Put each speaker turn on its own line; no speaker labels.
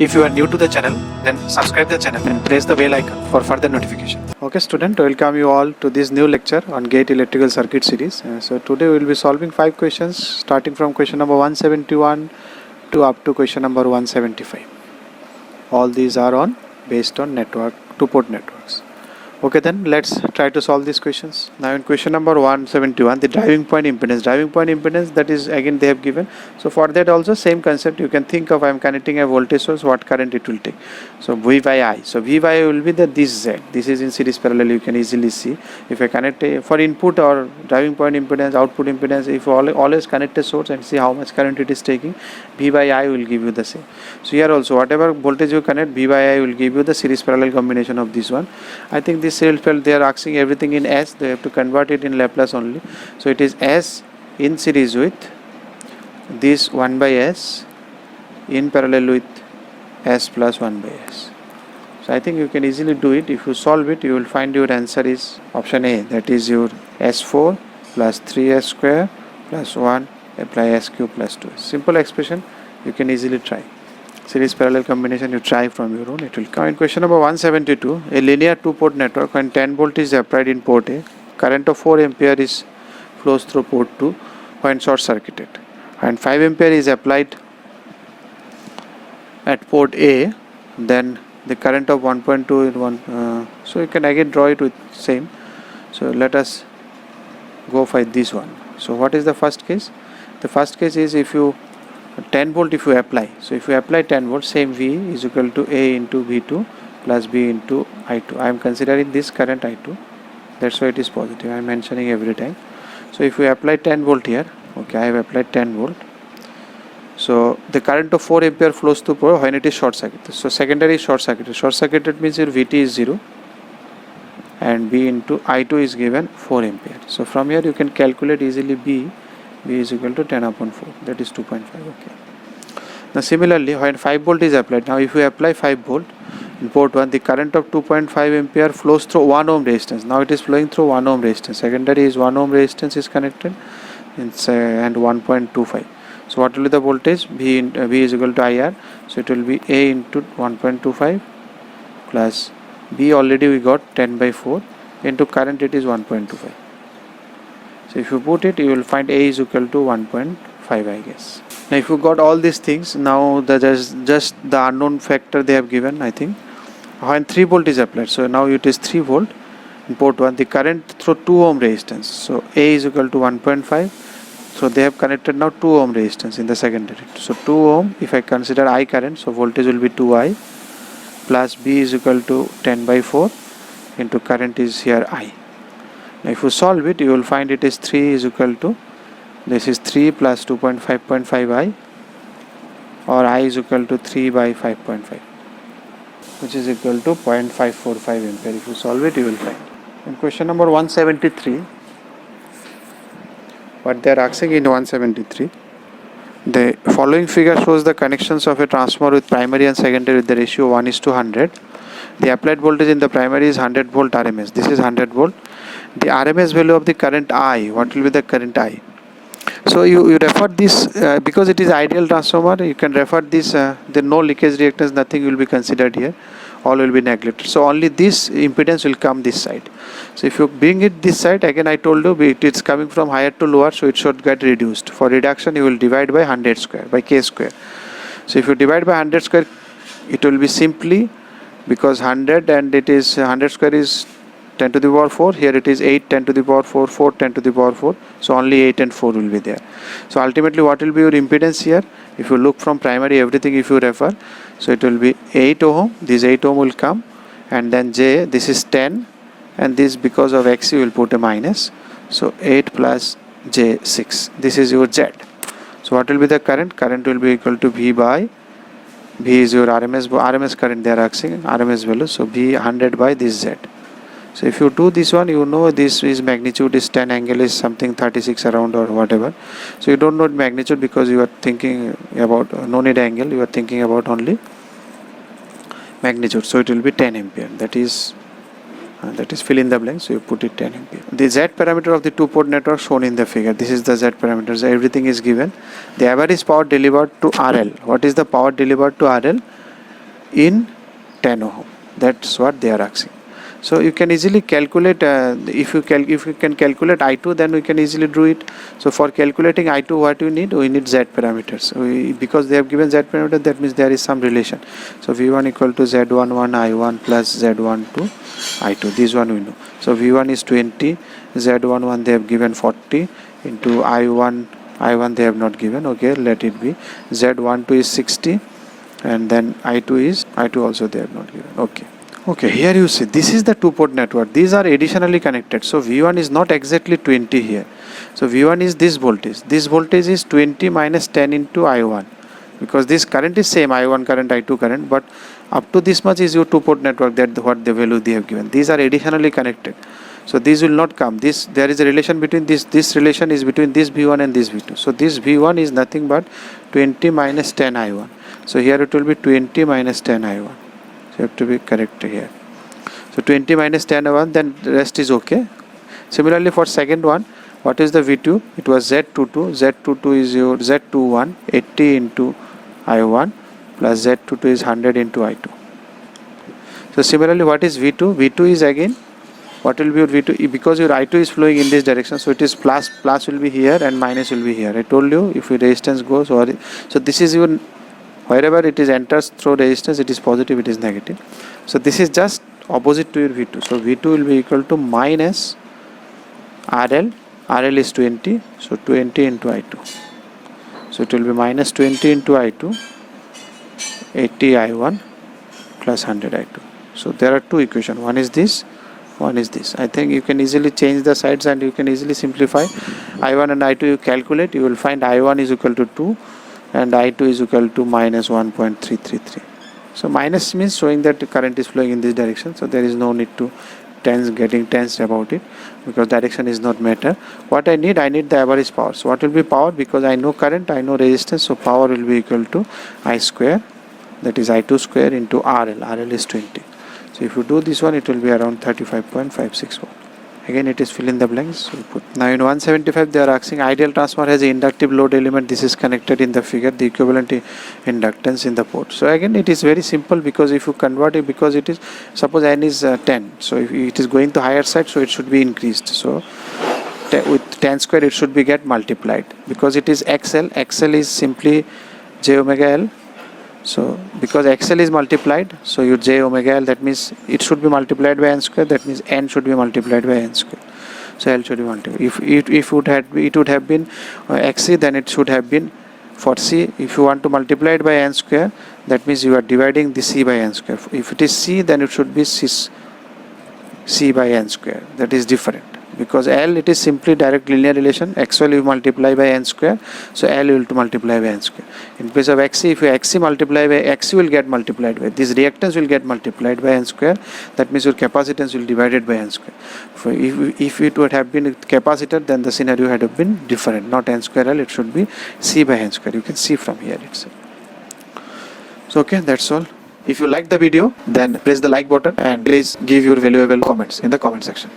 If you are new to the channel, then subscribe the channel and press the bell icon for further notification. Okay student, welcome you all to this new lecture on GATE electrical circuit series. So today we will be solving 5 questions starting from question number 171 to up to question number 175. All these are on based on network, two-port networks. Okay, then let's try to solve these questions. Now in question number 171, the driving point impedance, that is again they have given. So for that also same concept, you can think of I am connecting a voltage source, what current it will take. So V by I. So V by I will be this Z. This is in series parallel, you can easily see. If I connect for input or driving point impedance, output impedance, if always connect a source and see how much current it is taking, V by I will give you the same. So here also whatever voltage you connect, V by I will give you the series parallel combination of this one. I think this series parallel, they are asking everything in S, they have to convert it in Laplace only. So it is S in series with this 1 by S in parallel with S plus 1 by S. So I think you can easily do it. If you solve it, you will find your answer is option A, that is your S4 plus 3S square plus 1 apply S cube plus 2. Simple expression, you can easily try. Series parallel combination, you try from your own, it will come. In question number 172, a linear two-port network, when 10 volt is applied in port A, current of 4 ampere is flows through port 2 when short circuited, and 5 ampere is applied at port A, then the current of 1.2 is 1. So you can again draw it with same. So let us go for this one. So what is the first case? The first case is if you 10 volt if you apply. So if you apply 10 volt, same V is equal to A into V2 plus B into I2. I am considering this current I2. That's why it is positive. I am mentioning every time. So if we apply 10 volt here, okay, I have applied 10 volt. So the current of 4 ampere flows through port when it is short circuited. So secondary is short circuited. Short circuited means your VT is 0 and B into I2 is given 4 ampere. So from here you can calculate easily B is equal to 10 upon 4, that is 2.5. Okay. Now similarly, when 5 volt is applied, now if you apply 5 volt in port 1, the current of 2.5 ampere flows through 1 ohm resistance. Now it is flowing through 1 ohm resistance. Secondary is 1 ohm resistance is connected and 1.25. So what will be the voltage? V is equal to IR. So it will be A into 1.25 plus B, already we got 10 by 4 into current, it is 1.25. So if you put it, you will find A is equal to 1.5, I guess. Now if you got all these things, now just the unknown factor they have given, I think. When 3 volt is applied, so now it is 3 volt in port 1, the current through 2 ohm resistance. So A is equal to 1.5. So they have connected now 2 ohm resistance in the secondary. So 2 ohm, if I consider I current, so voltage will be 2I plus B is equal to 10 by 4 into current is here I. Now if you solve it, you will find it is 3 is equal to, this is 3 plus 2.5.5I, or I is equal to 3 by 5.5, which is equal to 0.545 ampere. If you solve it, you will find. In question number 173, what they are asking in 173, the following figure shows the connections of a transformer with primary and secondary with the ratio 1:100. The applied voltage in the primary is 100 volt RMS. This is 100 volt. The RMS value of the current I, what will be the current I? So you refer this because it is ideal transformer, you can refer this, there no leakage reactance, nothing will be considered here, all will be neglected. So only this impedance will come this side. So if you bring it this side, again I told you it is coming from higher to lower, so it should get reduced. For reduction you will divide by 100 square, by K square. So if you divide by 100 square, it will be simply, because 100 and it is 100 square is 10 to the power 4, here it is 8 10 to the power 4, 4 10 to the power 4, so only 8 and 4 will be there. So ultimately what will be your impedance here? If you look from primary, everything if you refer, so it will be 8 ohm, this 8 ohm will come, and then J, this is 10, and this because of X you will put a minus, so 8 plus J 6, this is your Z. So what will be the current? Current will be equal to V by, V is your RMS current they are asking, RMS value, so V 100 by this Z. So if you do this one, you know this is magnitude is 10, angle is something 36 around or whatever. So you don't know magnitude because you are thinking about no need angle, you are thinking about only magnitude. So it will be 10 ampere. That is fill in the blank. So you put it 10 ampere. The Z parameter of the two-port network shown in the figure. This is the Z parameters. Everything is given. The average power delivered to RL. What is the power delivered to RL? in 10 ohm. That's what they are asking. So you can easily calculate, if you can calculate I2, then we can easily do it. So for calculating I2, what we need Z parameters. Because they have given Z parameter, that means there is some relation. So V1 equal to Z11 I1 plus Z12 I2. This one we know. So V1 is 20, Z11 they have given 40 into I1 they have not given. Okay, let it be. Z12 is 60, and then I2 also they have not given. Okay, here you see this is the two-port network. These are additionally connected. So V1 is not exactly 20 here. So V1 is this voltage. This voltage is 20 minus 10 into I1, because this current is same, I1 current, I2 current, but up to this much is your two-port network, that what the value they have given. These are additionally connected. So these will not come. There is a relation between this relation is between this V1 and this V2. So this V1 is nothing but 20 minus 10 I1. So here it will be 20 minus 10 I1. So you have to be correct here. So 20 minus 10 I1, then the rest is okay. Similarly for second one, what is the V2? It was Z22. Z22 is your Z21, 80 into I1 plus Z22 is 100 into I2. So similarly, what is V2? V2 is again, what will be your V2? Because your I2 is flowing in this direction, so it is plus will be here and minus will be here. I told you, if your resistance goes, so this is your, wherever it is enters through resistance, it is positive, it is negative. So this is just opposite to your V2. So V2 will be equal to minus RL. RL is 20, so 20 into I2. So it will be minus 20 into I2, 80 I1 plus 100 I2. So there are two equations. One is this, one is this. I think you can easily change the sides and you can easily simplify. I1 and I2 you calculate, you will find I1 is equal to 2 and I2 is equal to minus 1.333. So minus means showing that the current is flowing in this direction. So there is no need to getting tensed about it, because direction is not matter. What I need the average power. So what will be power? Because I know current, I know resistance, so power will be equal to I square, that is I2 square into RL. RL is 20. So if you do this one, it will be around 35.56 watt. Again it is fill in the blanks. So now in 175 they are asking ideal transformer has an inductive load element. This is connected in the figure, the equivalent inductance in the port. So again it is very simple, because if you convert it, because it is, suppose N is 10, so if it is going to higher side, so it should be increased. So with 10 square it should be get multiplied, because it is XL. XL is simply J omega L. So because XL is multiplied, so your J omega L, that means it should be multiplied by N square, that means N should be multiplied by N square. So L should be multiplied. If it would have been XC, then it should have been, for C, if you want to multiply it by N square, that means you are dividing the C by N square. If it is C, then it should be C by N square. That is different, because L it is simply direct linear relation. XL you multiply by N square, so L will to multiply by N square. In case of XC, if you XC multiply by XC will get multiplied by this reactance will get multiplied by N square. That means your capacitance will divided by N square. If it would have been a capacitor, then the scenario had have been different. Not N square L, it should be C by N square. You can see from here itself. So okay, that's all. If you like the video, then press the like button and please give your valuable comments in the comment section.